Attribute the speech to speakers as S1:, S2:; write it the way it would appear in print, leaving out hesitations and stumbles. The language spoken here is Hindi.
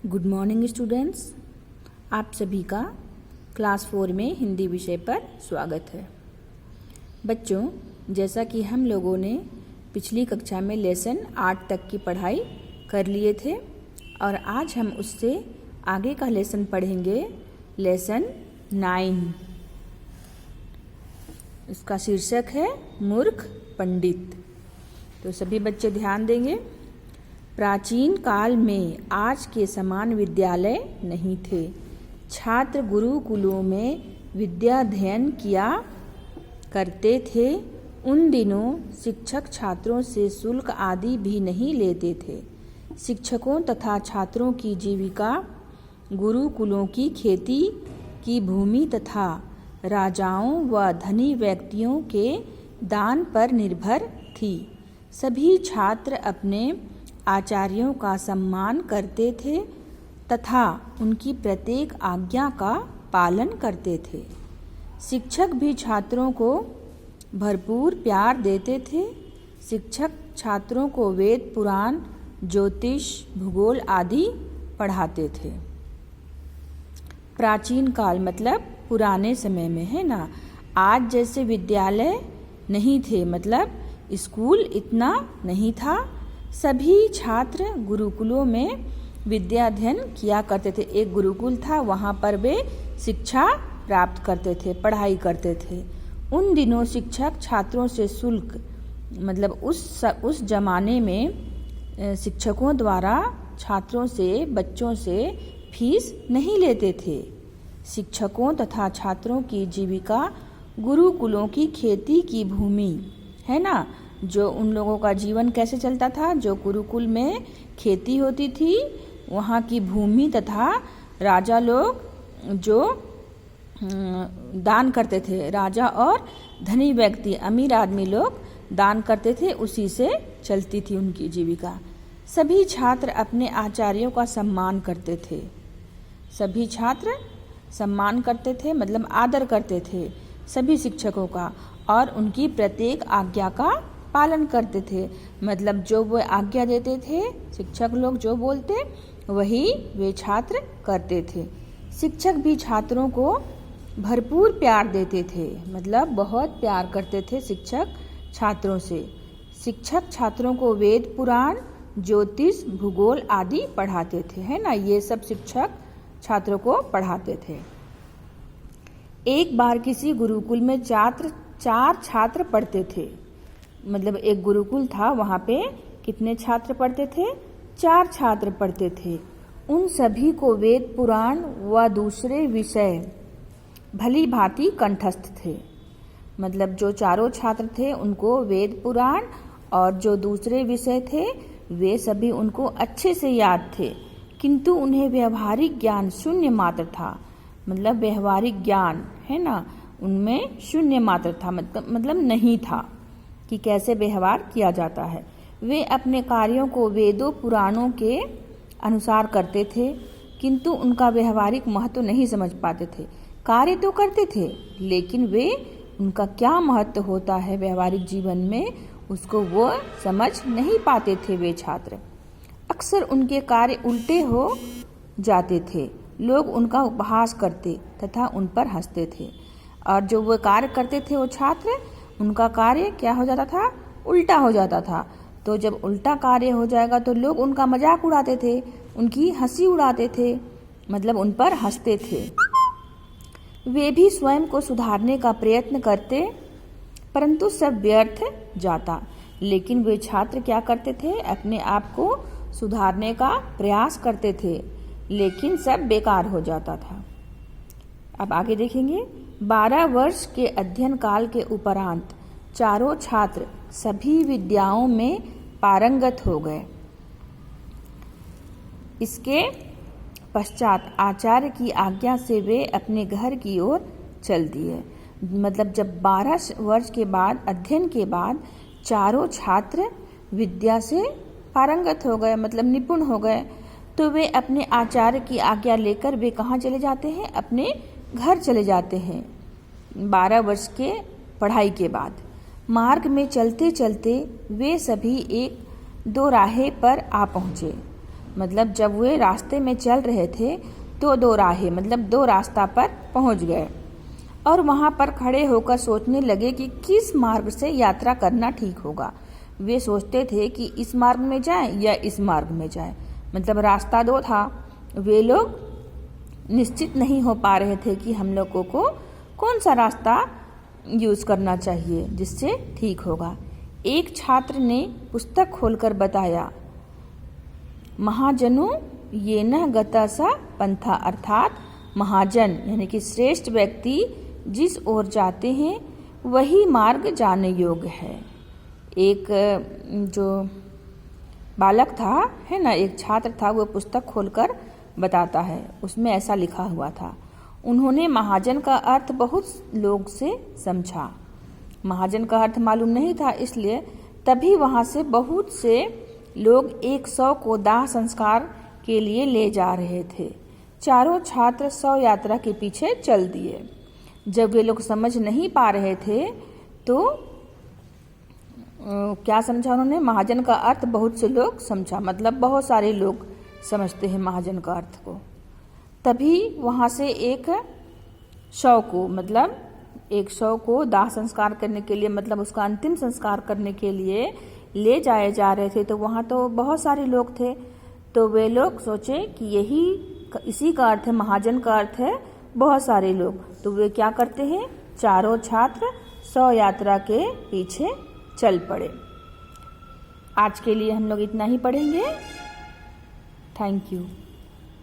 S1: गुड मॉर्निंग स्टूडेंट्स, आप सभी का क्लास 4 में हिंदी विषय पर स्वागत है। बच्चों, जैसा कि हम लोगों ने पिछली कक्षा में लेसन 8 तक की पढ़ाई कर लिए थे और आज हम उससे आगे का लेसन पढ़ेंगे, लेसन 9। इसका शीर्षक है मूर्ख पंडित। तो सभी बच्चे ध्यान देंगे। प्राचीन काल में आज के समान विद्यालय नहीं थे। छात्र गुरुकुलों में विद्याध्ययन किया करते थे। उन दिनों शिक्षक छात्रों से शुल्क आदि भी नहीं लेते थे। शिक्षकों तथा छात्रों की जीविका गुरुकुलों की खेती की भूमि तथा राजाओं व धनी व्यक्तियों के दान पर निर्भर थी। सभी छात्र अपने आचार्यों का सम्मान करते थे तथा उनकी प्रत्येक आज्ञा का पालन करते थे। शिक्षक भी छात्रों को भरपूर प्यार देते थे। शिक्षक छात्रों को वेद, पुराण, ज्योतिष, भूगोल आदि पढ़ाते थे। प्राचीन काल मतलब पुराने समय में, है ना। आज जैसे विद्यालय नहीं थे, मतलब स्कूल इतना नहीं था। सभी छात्र गुरुकुलों में विद्याध्ययन किया करते थे। एक गुरुकुल था, वहाँ पर वे शिक्षा प्राप्त करते थे, पढ़ाई करते थे। उन दिनों शिक्षक छात्रों से शुल्क, मतलब उस जमाने में शिक्षकों द्वारा छात्रों से, बच्चों से फीस नहीं लेते थे। शिक्षकों तथा छात्रों की जीविका गुरुकुलों की खेती की भूमि, है ना। जो उन लोगों का जीवन कैसे चलता था, जो गुरुकुल में खेती होती थी, वहाँ की भूमि तथा राजा लोग जो दान करते थे, राजा और धनी व्यक्ति, अमीर आदमी लोग दान करते थे, उसी से चलती थी उनकी जीविका। सभी छात्र अपने आचार्यों का सम्मान करते थे। सभी छात्र सम्मान करते थे, मतलब आदर करते थे सभी शिक्षकों का और उनकी प्रत्येक आज्ञा का पालन करते थे। मतलब जो वो आज्ञा देते थे, शिक्षक लोग जो बोलते वही वे छात्र करते थे। शिक्षक भी छात्रों को भरपूर प्यार देते थे, मतलब बहुत प्यार करते थे शिक्षक छात्रों से। शिक्षक छात्रों को वेद, पुराण, ज्योतिष, भूगोल आदि पढ़ाते थे, है ना। ये सब शिक्षक छात्रों को पढ़ाते थे। एक बार किसी गुरुकुल में चार छात्र पढ़ते थे। मतलब एक गुरुकुल था, वहाँ पे कितने छात्र पढ़ते थे? 4 छात्र पढ़ते थे। उन सभी को वेद, पुराण व दूसरे विषय भली भांति कंठस्थ थे। मतलब जो चारों छात्र थे उनको वेद, पुराण और जो दूसरे विषय थे वे सभी उनको अच्छे से याद थे, किंतु उन्हें व्यवहारिक ज्ञान शून्य मात्र था। मतलब व्यवहारिक ज्ञान, है ना, उनमें शून्य मात्र था, मतलब नहीं था कि कैसे व्यवहार किया जाता है। वे अपने कार्यों को वेदों, पुराणों के अनुसार करते थे, किंतु उनका व्यवहारिक महत्व नहीं समझ पाते थे। कार्य तो करते थे, लेकिन वे उनका क्या महत्व होता है व्यवहारिक जीवन में, उसको वो समझ नहीं पाते थे। वे छात्र अक्सर उनके कार्य उल्टे हो जाते थे। लोग उनका उपहास करते तथा उन पर हंसते थे। और जो वो कार्य करते थे वो छात्र, उनका कार्य क्या हो जाता था? उल्टा हो जाता था। तो जब उल्टा कार्य हो जाएगा तो लोग उनका मजाक उड़ाते थे, उनकी हंसी उड़ाते थे, मतलब उन पर हंसते थे। वे भी स्वयं को सुधारने का प्रयत्न करते, परंतु सब व्यर्थ जाता। लेकिन वे छात्र क्या करते थे? अपने आप को सुधारने का प्रयास करते थे, लेकिन सब बेकार हो जाता था। अब आगे देखेंगे। 12 वर्ष के अध्ययन काल के उपरांत चारों छात्र सभी विद्याओं में पारंगत हो गए। इसके पश्चात आचार्य की आज्ञा से वे अपने घर की ओर चल दिए। मतलब जब 12 वर्ष के बाद, अध्ययन के बाद, चारों छात्र विद्या से पारंगत हो गए, मतलब निपुण हो गए, तो वे अपने आचार्य की आज्ञा लेकर वे कहाँ चले जाते हैं? अपने घर चले जाते हैं। 12 वर्ष के पढ़ाई के बाद मार्ग में चलते चलते वे सभी एक दो राहे पर आ पहुँचे। मतलब जब वे रास्ते में चल रहे थे तो दो राहें मतलब दो रास्ता पर पहुंच गए और वहां पर खड़े होकर सोचने लगे कि किस मार्ग से यात्रा करना ठीक होगा। वे सोचते थे कि इस मार्ग में जाएं या इस मार्ग में जाएं। मतलब रास्ता दो था। वे लोग निश्चित नहीं हो पा रहे थे कि हम लोगों को कौन सा रास्ता यूज करना चाहिए जिससे ठीक होगा। एक छात्र ने पुस्तक खोलकर बताया, महाजनों ये न गतासा पंथा, अर्थात महाजन यानी कि श्रेष्ठ व्यक्ति जिस ओर जाते हैं वही मार्ग जाने योग्य है। एक जो बालक था है ना, एक छात्र था, वो पुस्तक खोलकर बताता है। उसमें ऐसा लिखा हुआ था। उन्होंने महाजन का अर्थ बहुत लोग से समझा। महाजन का अर्थ मालूम नहीं था, इसलिए तभी वहां से बहुत से लोग 100 को दाह संस्कार के लिए ले जा रहे थे। चारों छात्र 100 यात्रा के पीछे चल दिए। जब वे लोग समझ नहीं पा रहे थे तो क्या समझा उन्होंने? महाजन का अर्थ बहुत से लोग समझा, मतलब बहुत सारे लोग समझते हैं महाजन का अर्थ को। तभी वहां से एक शव को मतलब 100 को दाह संस्कार करने के लिए मतलब उसका अंतिम संस्कार करने के लिए ले जाए जा रहे थे। तो वहां तो बहुत सारे लोग थे। तो वे लोग सोचे कि इसी का अर्थ है, महाजन का अर्थ है बहुत सारे लोग। तो वे क्या करते हैं, चारों छात्र 100 यात्रा के पीछे चल पड़े। आज के लिए हम लोग इतना ही पढ़ेंगे। Thank you.